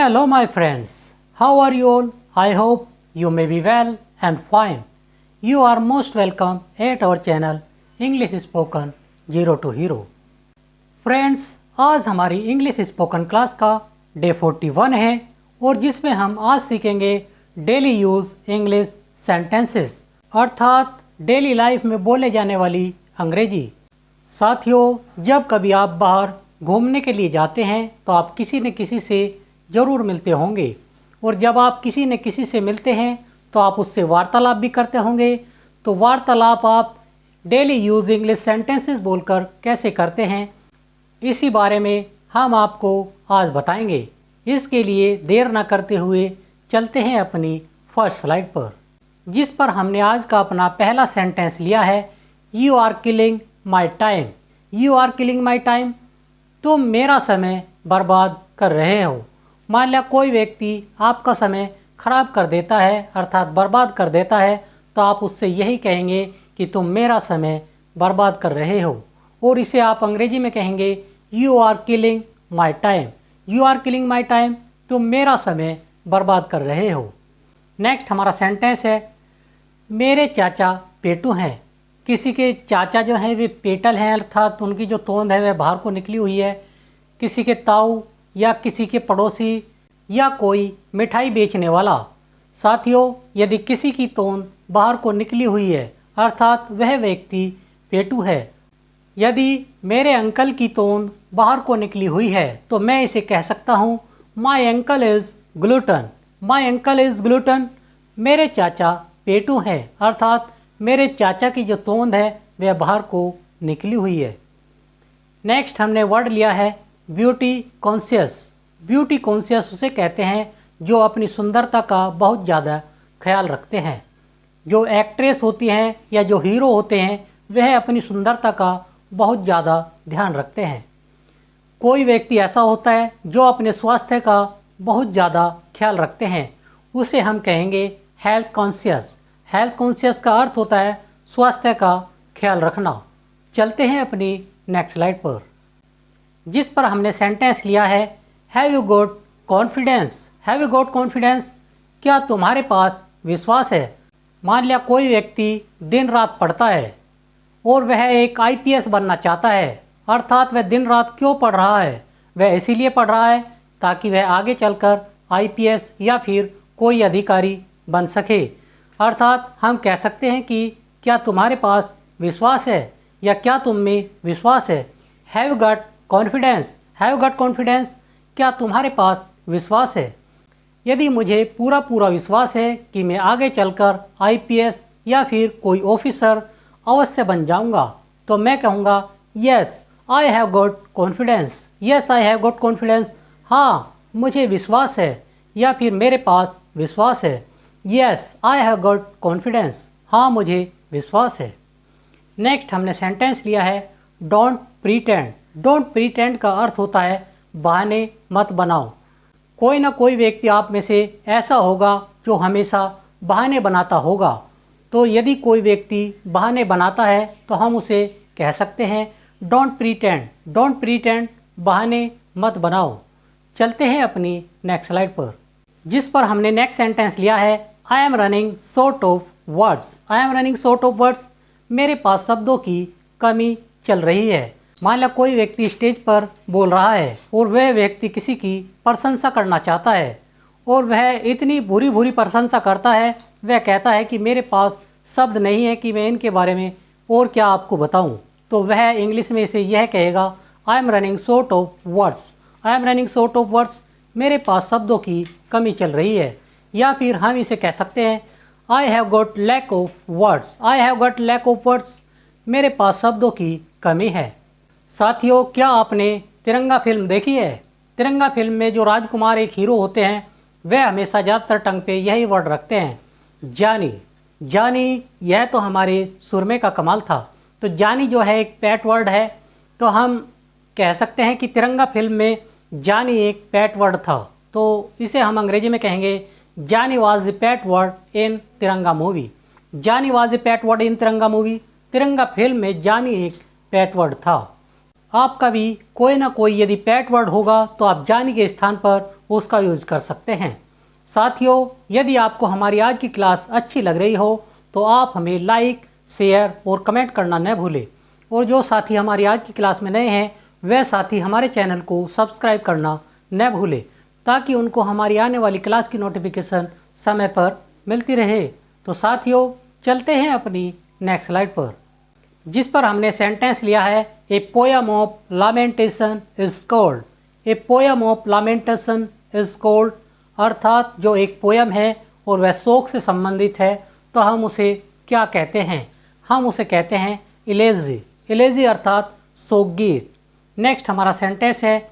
Hello my friends, how are you all? I hope you may be well and fine. You are most welcome at our channel English Spoken Zero to Hero. Friends, आज हमारी English spoken class का day 41 है और जिसमें हम आज सीखेंगे daily use English sentences अर्थात डेली लाइफ में बोले जाने वाली अंग्रेजी। साथियों, जब कभी आप बाहर घूमने के लिए जाते हैं तो आप किसी न किसी से ज़रूर मिलते होंगे और जब आप किसी न किसी से मिलते हैं तो आप उससे वार्तालाप भी करते होंगे। तो वार्तालाप आप डेली यूज़ इंग्लिश सेंटेंसेस बोलकर कैसे करते हैं, इसी बारे में हम आपको आज बताएंगे। इसके लिए देर न करते हुए चलते हैं अपनी फर्स्ट स्लाइड पर, जिस पर हमने आज का अपना पहला सेंटेंस लिया है, you are killing my time. You are killing my time, तुम मेरा समय बर्बाद कर रहे हो। मान लिया कोई व्यक्ति आपका समय खराब कर देता है अर्थात बर्बाद कर देता है, तो आप उससे यही कहेंगे कि तुम मेरा समय बर्बाद कर रहे हो, और इसे आप अंग्रेजी में कहेंगे you are killing my time. You are killing my time, तुम मेरा समय बर्बाद कर रहे हो। नेक्स्ट हमारा सेंटेंस है, मेरे चाचा पेटू हैं। किसी के चाचा जो हैं वे पेटल हैं अर्थात उनकी जो तोंद है वह बाहर को निकली हुई है। किसी के ताऊ या किसी के पड़ोसी या कोई मिठाई बेचने वाला। साथियों, यदि किसी की तोंद बाहर को निकली हुई है अर्थात वह व्यक्ति पेटू है। यदि मेरे अंकल की तोंद बाहर को निकली हुई है तो मैं इसे कह सकता हूँ, my uncle is gluten. My uncle is gluten, मेरे चाचा पेटू हैं अर्थात मेरे चाचा की जो तोंद है वह बाहर को निकली हुई है। नेक्स्ट हमने वर्ड लिया है ब्यूटी कॉन्शियस। ब्यूटी कॉन्शियस उसे कहते हैं जो अपनी सुंदरता का बहुत ज़्यादा ख्याल रखते हैं। जो एक्ट्रेस होती हैं या जो हीरो होते हैं वह अपनी सुंदरता का बहुत ज़्यादा ध्यान रखते हैं। कोई व्यक्ति ऐसा होता है जो अपने स्वास्थ्य का बहुत ज़्यादा ख्याल रखते हैं, उसे हम कहेंगे हेल्थ कॉन्शियस। हेल्थ कॉन्शियस का अर्थ होता है स्वास्थ्य का ख्याल रखना। चलते हैं अपनी नेक्स्ट स्लाइड पर, जिस पर हमने सेंटेंस लिया है, have you got confidence. Have you got confidence, क्या तुम्हारे पास विश्वास है। मान लिया कोई व्यक्ति दिन रात पढ़ता है और वह एक IPS बनना चाहता है अर्थात वह दिन रात क्यों पढ़ रहा है, वह इसीलिए पढ़ रहा है ताकि वह आगे चलकर IPS या फिर कोई अधिकारी बन सके। अर्थात हम कह सकते हैं कि क्या तुम्हारे पास विश्वास है या क्या तुम में विश्वास है। Have got confidence. Have got confidence, क्या तुम्हारे पास विश्वास है। यदि मुझे पूरा विश्वास है कि मैं आगे चलकर IPS या फिर कोई ऑफिसर अवश्य बन जाऊंगा तो मैं कहूँगा yes I have got confidence. Yes I have got confidence, हाँ मुझे विश्वास है या फिर मेरे पास विश्वास है। Yes I have got confidence, हाँ मुझे विश्वास है। नेक्स्ट हमने सेंटेंस लिया है डोंट प्रीटेंड। डोंट प्रीटेंड का अर्थ होता है बहाने मत बनाओ। कोई ना कोई व्यक्ति आप में से ऐसा होगा जो हमेशा बहाने बनाता होगा। तो यदि कोई व्यक्ति बहाने बनाता है तो हम उसे कह सकते हैं डोंट प्रीटेंड। डोंट प्रीटेंड, बहाने मत बनाओ। चलते हैं अपनी नेक्स्ट स्लाइड पर, जिस पर हमने नेक्स्ट सेंटेंस लिया है, I am running short of words. I am running short of words, मेरे पास शब्दों की कमी चल रही है। मान लो कोई व्यक्ति स्टेज पर बोल रहा है और वह व्यक्ति किसी की प्रशंसा करना चाहता है और वह इतनी बुरी प्रशंसा करता है, वह कहता है कि मेरे पास शब्द नहीं है कि मैं इनके बारे में और क्या आपको बताऊं। तो वह इंग्लिश में इसे यह कहेगा, I am running short of words. I am running short of words, मेरे पास शब्दों की कमी चल रही है। या फिर हम इसे कह सकते हैं, I have got lack of words. I have got lack of words, मेरे पास शब्दों की कमी है। साथियों, क्या आपने तिरंगा फिल्म देखी है। तिरंगा फिल्म में जो राजकुमार एक हीरो होते हैं वह हमेशा ज़्यादातर टंग पे यही वर्ड रखते हैं, जानी। जानी, यह तो हमारे सुरमे का कमाल था। तो जानी जो है एक पैट वर्ड है, तो हम कह सकते हैं कि तिरंगा फिल्म में जानी एक पैट वर्ड था। तो इसे हम अंग्रेजी में कहेंगे जानी was the PAT word in तिरंगा मूवी। जानी was the PAT word in तिरंगा मूवी, तिरंगा फिल्म में जानी एक पैट वर्ड था। आपका भी कोई ना कोई यदि पैट वर्ड होगा तो आप जानी के स्थान पर उसका यूज़ कर सकते हैं। साथियों, यदि आपको हमारी आज की क्लास अच्छी लग रही हो तो आप हमें लाइक, शेयर और कमेंट करना न भूलें। और जो साथी हमारी आज की क्लास में नए हैं वह साथी हमारे चैनल को सब्सक्राइब करना न भूलें, ताकि उनको हमारी आने वाली क्लास की नोटिफिकेशन समय पर मिलती रहे। तो साथियों, चलते हैं अपनी नेक्स्ट स्लाइड पर, जिस पर हमने सेंटेंस लिया है a poem of lamentation is called. A poem of lamentation is called अर्थात जो एक पोयम है और वह शोक से संबंधित है तो हम उसे क्या कहते हैं? हम उसे कहते हैं इलेजी। इलेजी अर्थात शोकगीत। नेक्स्ट हमारा सेंटेंस है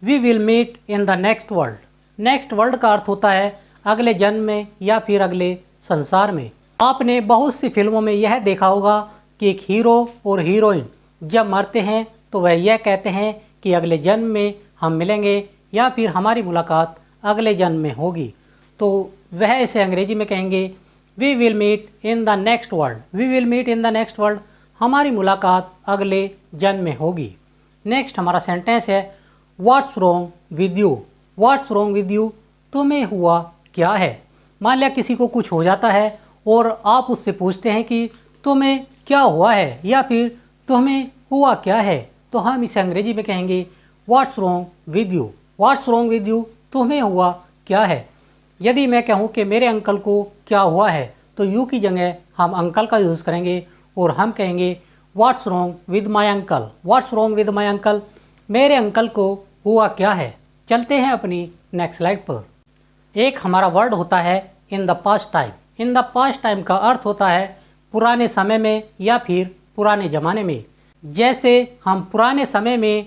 we will meet in the next world. Next world का अर्थ होता है अगले जन्म में या फिर अगले संसार में। आपने बहुत सी फिल्मों में यह देखा होगा कि एक हीरो और हीरोइन जब मरते हैं तो वह यह कहते हैं कि अगले जन्म में हम मिलेंगे या फिर हमारी मुलाकात अगले जन्म में होगी। तो वह इसे अंग्रेजी में कहेंगे we will meet in the next world. We will meet in the next world, हमारी मुलाकात अगले जन्म में होगी। नेक्स्ट हमारा सेंटेंस है what's wrong with you. What's wrong with you, तुम्हें हुआ क्या है? मान लिया किसी को कुछ हो जाता है और आप उससे पूछते हैं कि तुम्हें क्या हुआ है या फिर तुम्हें हुआ क्या है, तो हम इसे अंग्रेजी में कहेंगे what's wrong with you. What's wrong with you, तुम्हें हुआ क्या है? यदि मैं कहूँ कि मेरे अंकल को क्या हुआ है तो यू की जगह हम अंकल का यूज़ करेंगे और हम कहेंगे what's wrong with my uncle. What's wrong with my uncle, मेरे अंकल को हुआ क्या है? चलते हैं अपनी नेक्स्ट स्लाइड पर। एक हमारा वर्ड होता है इन the past time. In the past time का अर्थ होता है पुराने समय में या फिर पुराने ज़माने में। जैसे हम पुराने समय में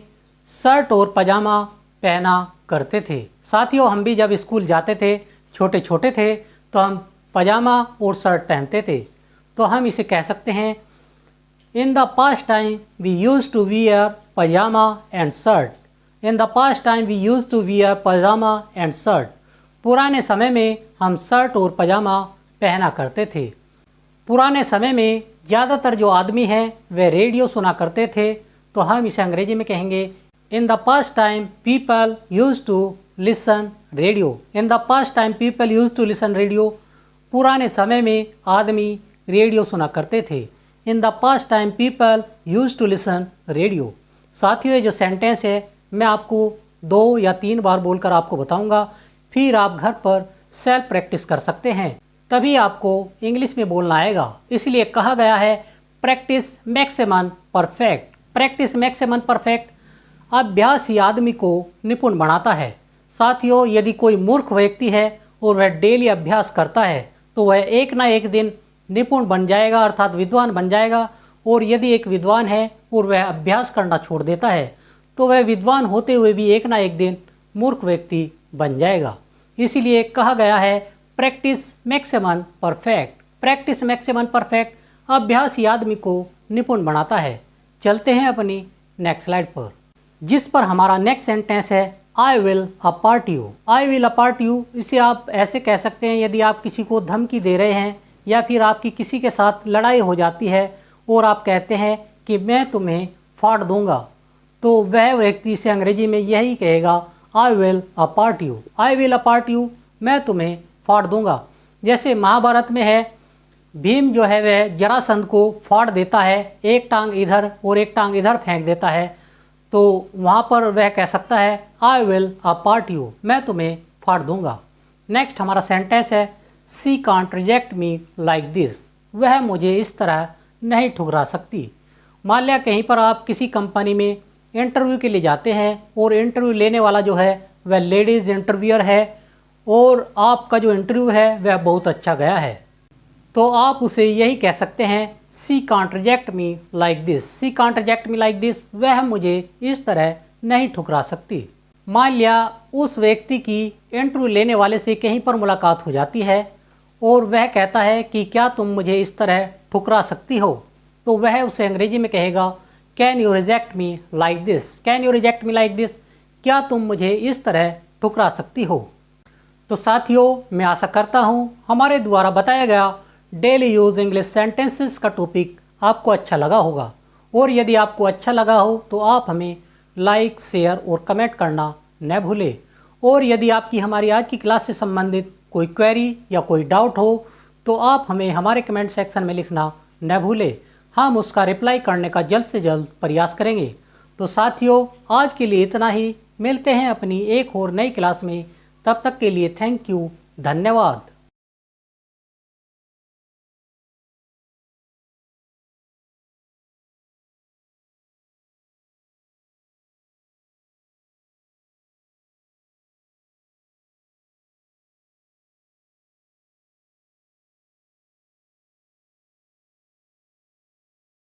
शर्ट और पजामा पहना करते थे। साथियों, हम भी जब स्कूल जाते थे, छोटे छोटे थे, तो हम पजामा और शर्ट पहनते थे। तो हम इसे कह सकते हैं in the past time we use to wear pyjama and shirt. In the past time we use to wear pyjama and shirt. पुराने समय में हम शर्ट और पजामा पहना करते थे। पुराने समय में ज़्यादातर जो आदमी हैं वे रेडियो सुना करते थे, तो हम इसे अंग्रेजी में कहेंगे in the past time people use to listen radio. In the past time people use to listen radio, पुराने समय में आदमी रेडियो सुना करते थे। In the past time people use to listen radio. साथियों, ये जो सेंटेंस है मैं आपको 2 या 3 बार बोलकर आपको बताऊंगा, फिर आप घर पर सेल्फ प्रैक्टिस कर सकते हैं, तभी आपको इंग्लिश में बोलना आएगा। इसलिए कहा गया है practice makes a man perfect. Practice makes a man perfect, अभ्यास ही आदमी को निपुण बनाता है। साथियों, यदि कोई मूर्ख व्यक्ति है और वह डेली अभ्यास करता है तो वह एक ना एक दिन निपुण बन जाएगा, अर्थात विद्वान बन जाएगा। और यदि एक विद्वान है और वह अभ्यास करना छोड़ देता है तो वह विद्वान होते हुए भी एक ना एक दिन मूर्ख व्यक्ति बन जाएगा। इसीलिए कहा गया है practice makes a man perfect. Practice makes a man perfect, अभ्यास ही आदमी को निपुण बनाता है। चलते हैं अपनी नेक्स्ट स्लाइड पर, जिस पर हमारा नेक्स्ट सेंटेंस है I will apart you. I will apart you, इसे आप ऐसे कह सकते हैं यदि आप किसी को धमकी दे रहे हैं या फिर आपकी किसी के साथ लड़ाई हो जाती है और आप कहते हैं कि मैं तुम्हें फाड़ दूंगा, तो वह व्यक्ति से अंग्रेजी में यही कहेगा I will apart you. I will apart you, मैं तुम्हें फाड़ दूंगा। जैसे महाभारत में है, भीम जो है वह जरासंध को फाड़ देता है, एक टांग इधर और एक टांग इधर फेंक देता है, तो वहाँ पर वह कह सकता है आई विल अपार्ट यू, मैं तुम्हें फाड़ दूंगा। नेक्स्ट हमारा सेंटेंस है she can't reject me like this. वह मुझे इस तरह नहीं ठुकरा सकती। मान लिया कहीं पर आप किसी कंपनी में इंटरव्यू के लिए जाते हैं और इंटरव्यू लेने वाला जो है वह लेडीज़ इंटरव्यूअर है और आपका जो इंटरव्यू है वह बहुत अच्छा गया है, तो आप उसे यही कह सकते हैं she can't reject me like this. She can't reject me like this, वह मुझे इस तरह नहीं ठुकरा सकती। मान लिया उस व्यक्ति की इंटरव्यू लेने वाले से कहीं पर मुलाकात हो जाती है और वह कहता है कि क्या तुम मुझे इस तरह ठुकरा सकती हो, तो वह उसे अंग्रेजी में कहेगा can you reject me like this. Can you reject me like this, क्या तुम मुझे इस तरह ठुकरा सकती हो। तो साथियों, मैं आशा करता हूँ हमारे द्वारा बताया गया डेली यूज इंग्लिश सेंटेंसेस का टॉपिक आपको अच्छा लगा होगा और यदि आपको अच्छा लगा हो तो आप हमें लाइक, शेयर और कमेंट करना न भूलें। और यदि आपकी हमारी आज की क्लास से संबंधित कोई क्वेरी या कोई डाउट हो तो आप हमें हमारे कमेंट सेक्शन में लिखना न भूलें। हम उसका रिप्लाई करने का जल्द से जल्द प्रयास करेंगे। तो साथियों, आज के लिए इतना ही। मिलते हैं अपनी एक और नई क्लास में। तब तक के लिए थैंक यू, धन्यवाद।